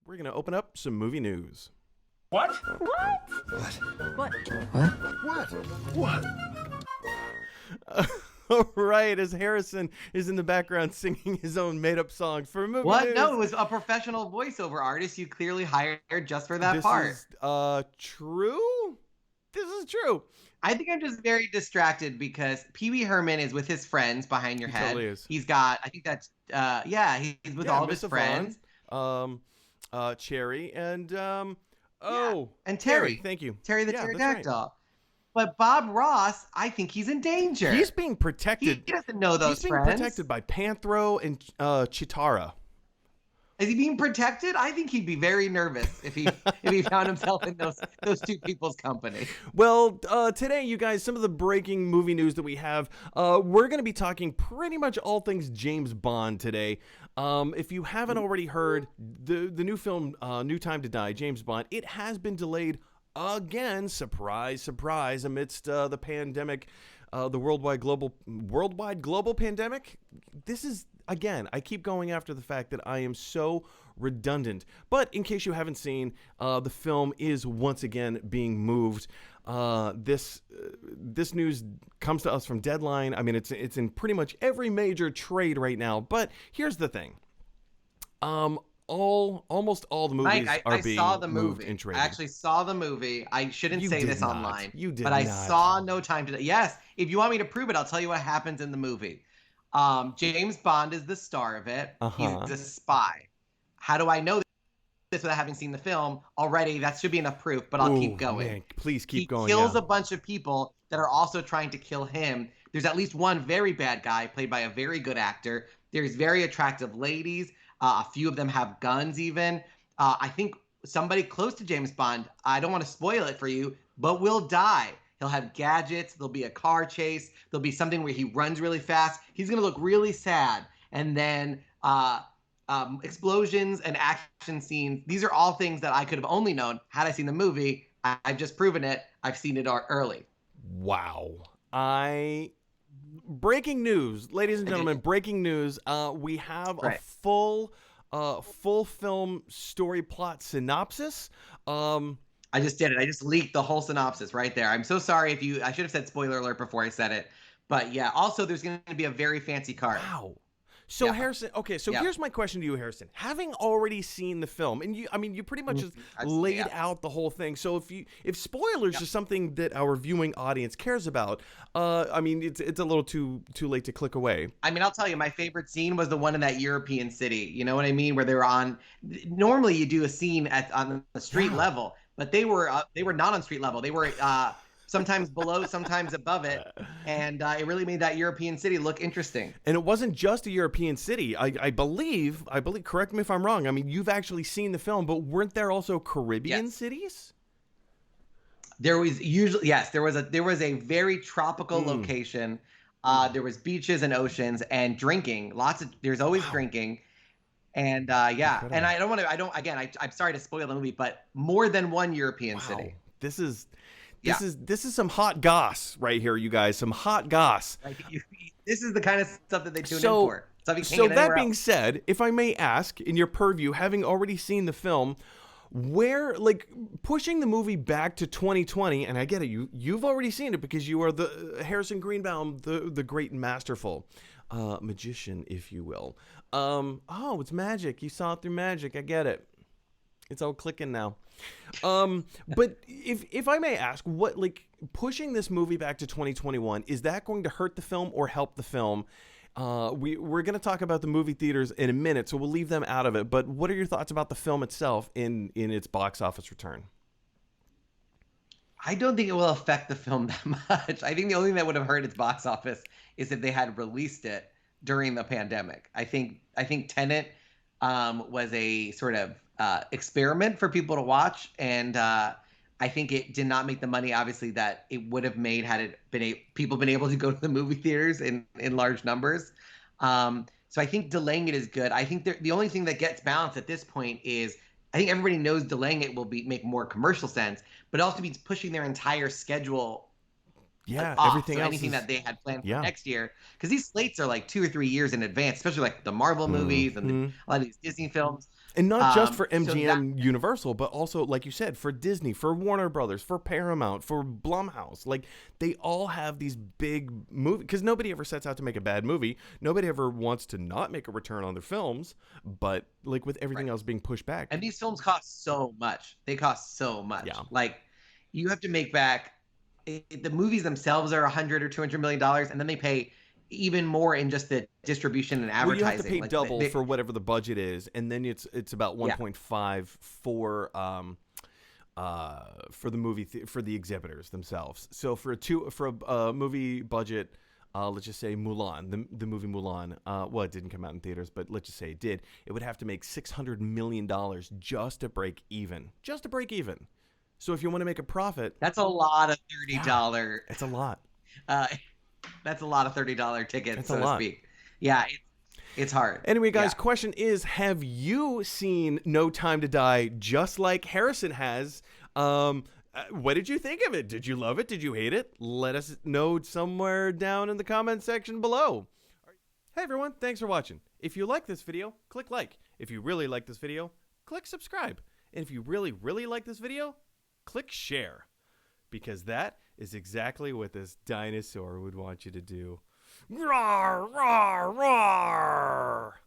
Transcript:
we're going to open up some movie news. What? All right, as Harrison is in the background singing his own made-up song for movie news. No, it was a professional voiceover artist you clearly hired just for that part. This is true? This is true. I think I'm just very distracted because Pee Wee Herman is with his friends behind your head. Totally is. He's got, I think that's, he's with all of his friends. Cherry, and, and Terry. Thank you. Terry the Yeah, that's pterodactyl. right. But Bob Ross, I think he's in danger. He's being protected. He doesn't know those He's being friends. protected by Panthro and Chitara. Is he being protected? I think he'd be very nervous if he found himself in those two people's company. Well, today, you guys, some of the breaking movie news that we have, we're going to be talking pretty much all things James Bond today. If you haven't already heard, the new film, New Time to Die, James Bond, it has been delayed again, surprise, surprise, amidst the pandemic, the worldwide global pandemic. This is, again, I keep going after the fact that I am so redundant. But in case you haven't seen, the film is once again being moved. This news comes to us from Deadline. I mean, it's in pretty much every major trade right now. But here's the thing. Almost all the movies are being moved and traded. I actually saw the movie. I shouldn't say this online. You did but not. I saw No Time to Die. Yes, if you want me to prove it, I'll tell you what happens in the movie. James Bond is the star of it. He's a spy. How do I know this without having seen the film already? That should be enough proof, but I'll keep going. Man, please keep going. He kills a bunch of people that are also trying to kill him. There's at least one very bad guy played by a very good actor. There's very attractive ladies. A few of them have guns even. I think somebody close to James Bond, I don't want to spoil it for you, but will die. He'll have gadgets. There'll be a car chase. There'll be something where he runs really fast. He's going to look really sad. And then explosions and action scenes. These are all things that I could have only known had I seen the movie. I've just proven it. I've seen it early. Wow. Breaking news, ladies and gentlemen, breaking news. We have a full film story plot synopsis. I just did it. I just leaked the whole synopsis right there. I'm so sorry I should have said spoiler alert before I said it. But yeah, also there's going to be a very fancy card. Wow. So Harrison, okay, so here's my question to you, Harrison. Having already seen the film, and you pretty much just laid out the whole thing. So if spoilers is something that our viewing audience cares about, it's a little too late to click away. I mean, I'll tell you, my favorite scene was the one in that European city. You know what I mean? Where they were on. Normally, you do a scene on the street level, but they were not on street level. They were. Sometimes below, sometimes above it. And it really made that European city look interesting. And it wasn't just a European city. I believe, correct me if I'm wrong. I mean, you've actually seen the film, but weren't there also Caribbean cities? There was there was a very tropical location. There was beaches and oceans and drinking. There's always drinking. And and I'm sorry to spoil the movie, but more than one European city. This is some hot goss right here, you guys. Some hot goss. This is the kind of stuff that they tune in for. So that being said, if I may ask, in your purview, having already seen the film, where, pushing the movie back to 2020, and I get it, you've already seen it because you are the Harrison Greenbaum, the great and masterful magician, if you will. It's magic. You saw it through magic. I get it. It's all clicking now. But if I may ask, what, pushing this movie back to 2021, is that going to hurt the film or help the film? We're going to talk about the movie theaters in a minute, so we'll leave them out of it. But what are your thoughts about the film itself in its box office return? I don't think it will affect the film that much. I think the only thing that would have hurt its box office is if they had released it during the pandemic. I think Tenet was a sort of experiment for people to watch, and I think it did not make the money, obviously, that it would have made had it been people been able to go to the movie theaters in large numbers. So I think delaying it is good. I think the only thing that gets balanced at this point is I think everybody knows delaying it will make more commercial sense, but it also means pushing their entire schedule. Everything else anything that they had planned for next year, because these slates are 2 or 3 years in advance, especially the Marvel movies and a lot of these Disney films. And not just for So that MGM Universal, but also, like you said, for Disney, for Warner Brothers, for Paramount, for Blumhouse. Like, they all have these big movies, because nobody ever sets out to make a bad movie. Nobody ever wants to not make a return on their films. But, like, with everything right. else being pushed back. And these films cost so much. They cost so much. Yeah. Like, you have to make back the movies themselves are 100 or 200 million dollars, and then they pay even more in just the distribution and Well, you have to advertising. pay Like double for whatever the budget is, and then it's about Yeah. 1.5 for the movie for the exhibitors themselves. So for a movie budget, let's just say Mulan, the movie Mulan. Well, it didn't come out in theaters, but let's just say it did. It would have to make $600 million just to break even. Just to break even. So if you want to make a profit, That's a lot of $30. it's a lot. That's a lot of $30 tickets, That's so a to lot. speak. Yeah, it's hard. Anyway, guys, Yeah. question is, have you seen No Time to Die just like Harrison has? What did you think of it? Did you love it? Did you hate it? Let us know somewhere down in the comment section below. Hey, everyone. Thanks for watching. If you like this video, click like. If you really like this video, click subscribe. And if you really, really like this video, click share. Because that is exactly what this dinosaur would want you to do. Roar, roar, roar!